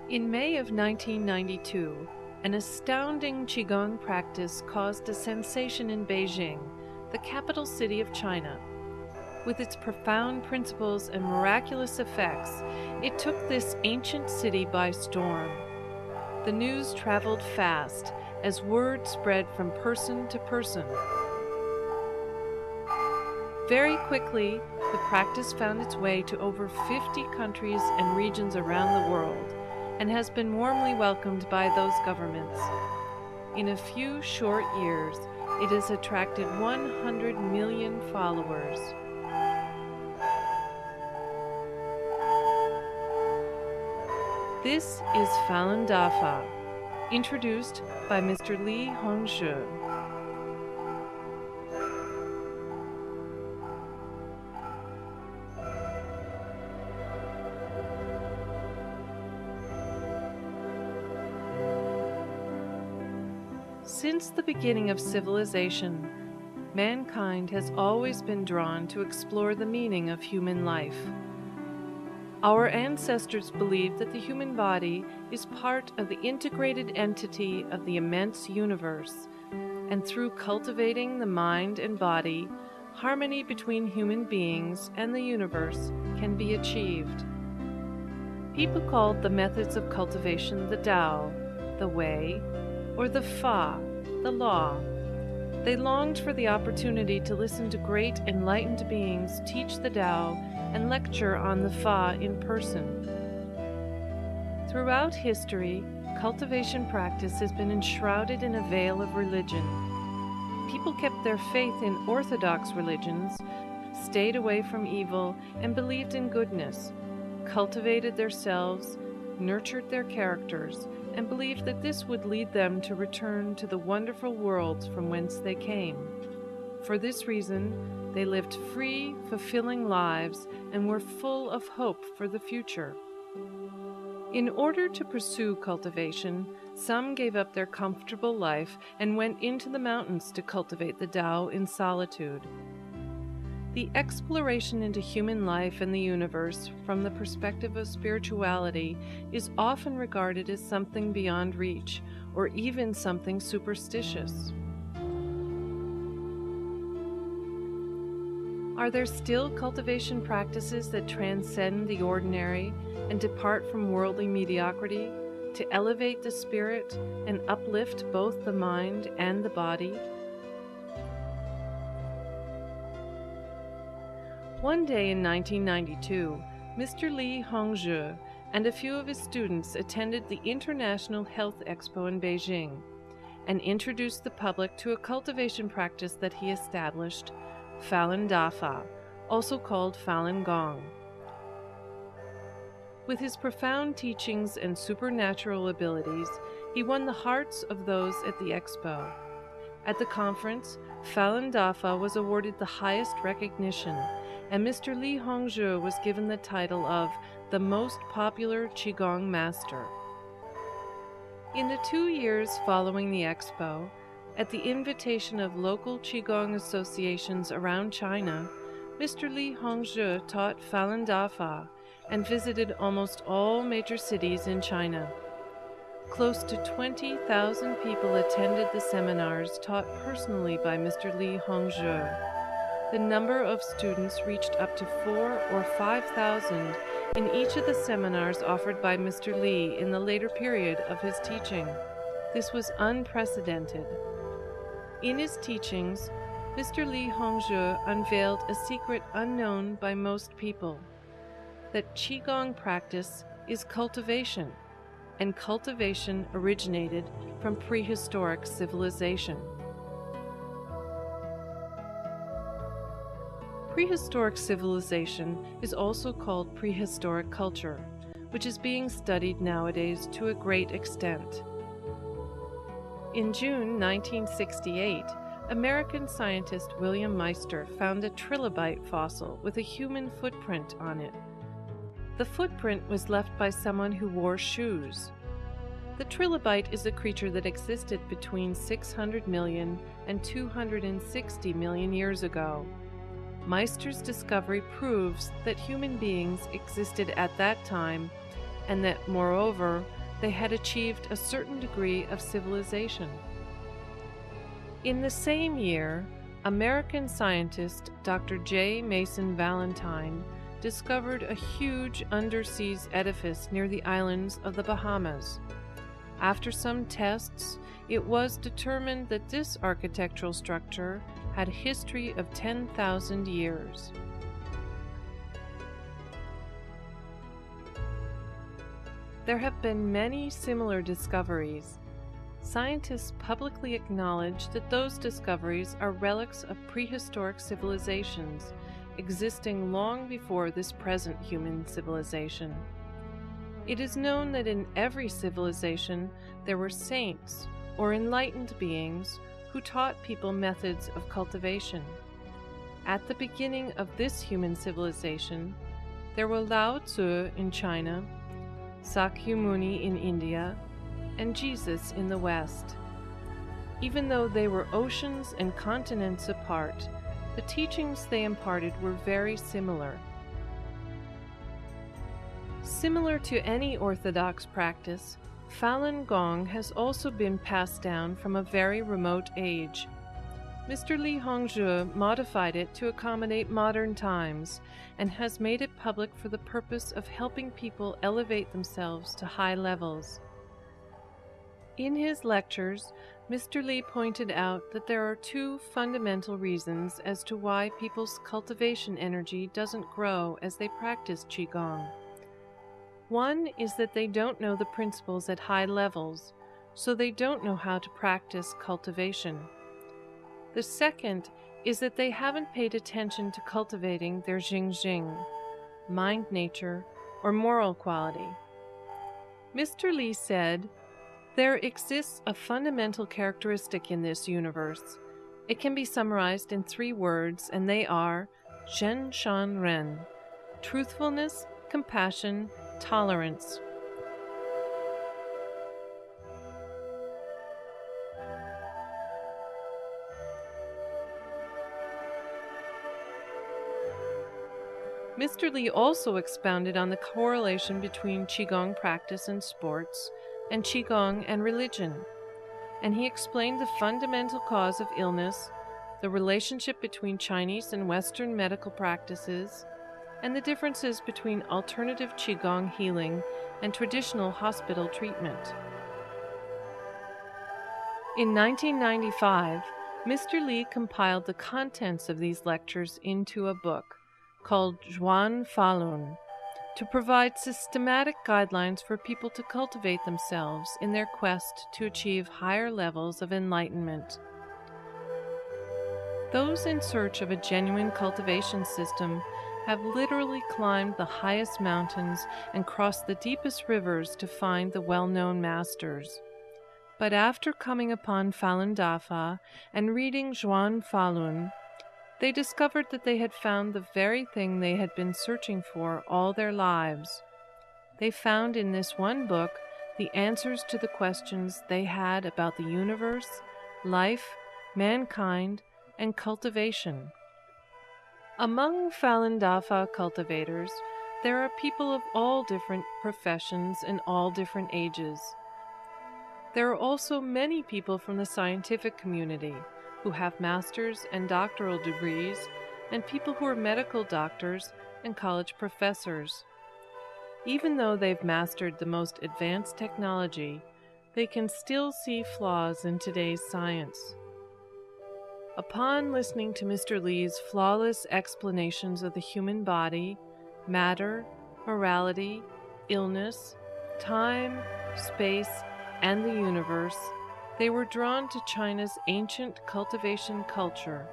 In May of 1992, an astounding qigong practice caused a sensation in Beijing, the capital city of China. With its profound principles and miraculous effects, it took this ancient city by storm. The news traveled fast as word spread from person to person. Very quickly, the practice found its way to over 50 countries and regions around the world, and has been warmly welcomed by those governments. In a few short years, it has attracted 100 million followers. This is Falun Dafa, introduced by Mr. Li Hongzhi. Since the beginning of civilization, mankind has always been drawn to explore the meaning of human life. Our ancestors believed that the human body is part of the integrated entity of the immense universe, and through cultivating the mind and body, harmony between human beings and the universe can be achieved. People called the methods of cultivation the Tao, the way, or the Fa, the law. They longed for the opportunity to listen to great enlightened beings teach the Tao and lecture on the Fa in person. Throughout history, cultivation practice has been enshrouded in a veil of religion. People kept their faith in orthodox religions, stayed away from evil, and believed in goodness, cultivated themselves, nurtured their characters, and believed that this would lead them to return to the wonderful worlds from whence they came. For this reason, they lived free, fulfilling lives and were full of hope for the future. In order to pursue cultivation, some gave up their comfortable life and went into the mountains to cultivate the Tao in solitude. The exploration into human life and the universe from the perspective of spirituality is often regarded as something beyond reach, or even something superstitious. Are there still cultivation practices that transcend the ordinary and depart from worldly mediocrity to elevate the spirit and uplift both the mind and the body? One day in 1992, Mr. Li Hongzhi and a few of his students attended the International Health Expo in Beijing and introduced the public to a cultivation practice that he established, Falun Dafa, also called Falun Gong. With his profound teachings and supernatural abilities, he won the hearts of those at the expo. At the conference, Falun Dafa was awarded the highest recognition, and Mr. Li Hongzhi was given the title of the most popular qigong master. In the 2 years following the expo, at the invitation of local qigong associations around China, Mr. Li Hongzhi taught Falun Dafa and visited almost all major cities in China. Close to 20,000 people attended the seminars taught personally by Mr. Li Hongzhi. The number of students reached up to 4,000 or 5,000 in each of the seminars offered by Mr. Li in the later period of his teaching. This was unprecedented. In his teachings, Mr. Li Hongzhi unveiled a secret unknown by most people, that qigong practice is cultivation, and cultivation originated from prehistoric civilization. Prehistoric civilization is also called prehistoric culture, which is being studied nowadays to a great extent. In June 1968, American scientist William Meister found a trilobite fossil with a human footprint on it. The footprint was left by someone who wore shoes. The trilobite is a creature that existed between 600 million and 260 million years ago. Meister's discovery proves that human beings existed at that time and that, moreover, they had achieved a certain degree of civilization. In the same year, American scientist Dr. J. Mason Valentine discovered a huge undersea edifice near the islands of the Bahamas. After some tests, it was determined that this architectural structure had a history of 10,000 years. There have been many similar discoveries. Scientists publicly acknowledge that those discoveries are relics of prehistoric civilizations existing long before this present human civilization. It is known that in every civilization there were saints or enlightened beings who taught people methods of cultivation. At the beginning of this human civilization, there were Lao Tzu in China, Sakyamuni in India, and Jesus in the West. Even though they were oceans and continents apart, the teachings they imparted were very similar. Similar to any orthodox practice, Falun Gong has also been passed down from a very remote age. Mr. Li Hongzhi modified it to accommodate modern times and has made it public for the purpose of helping people elevate themselves to high levels. In his lectures, Mr. Li pointed out that there are two fundamental reasons as to why people's cultivation energy doesn't grow as they practice qigong. One is that they don't know the principles at high levels, so they don't know how to practice cultivation. The second is that they haven't paid attention to cultivating their jing, mind nature, or moral quality. Mr. Li said, "There exists a fundamental characteristic in this universe. It can be summarized in 3 words, and they are Zhen Shan Ren: truthfulness, compassion, tolerance." Mr. Li also expounded on the correlation between qigong practice and sports, and qigong and religion, and he explained the fundamental cause of illness, the relationship between Chinese and Western medical practices, and the differences between alternative qigong healing and traditional hospital treatment. In 1995, Mr. Li compiled the contents of these lectures into a book called Zhuan Falun, to provide systematic guidelines for people to cultivate themselves in their quest to achieve higher levels of enlightenment. Those in search of a genuine cultivation system have literally climbed the highest mountains and crossed the deepest rivers to find the well-known masters. But after coming upon Falun Dafa and reading Zhuan Falun, they discovered that they had found the very thing they had been searching for all their lives. They found in this one book the answers to the questions they had about the universe, life, mankind, and cultivation. Among Falun Dafa cultivators, there are people of all different professions and all different ages. There are also many people from the scientific community who have master's and doctoral degrees, and people who are medical doctors and college professors. Even though they've mastered the most advanced technology, they can still see flaws in today's science. Upon listening to Mr. Li's flawless explanations of the human body, matter, morality, illness, time, space, and the universe, they were drawn to China's ancient cultivation culture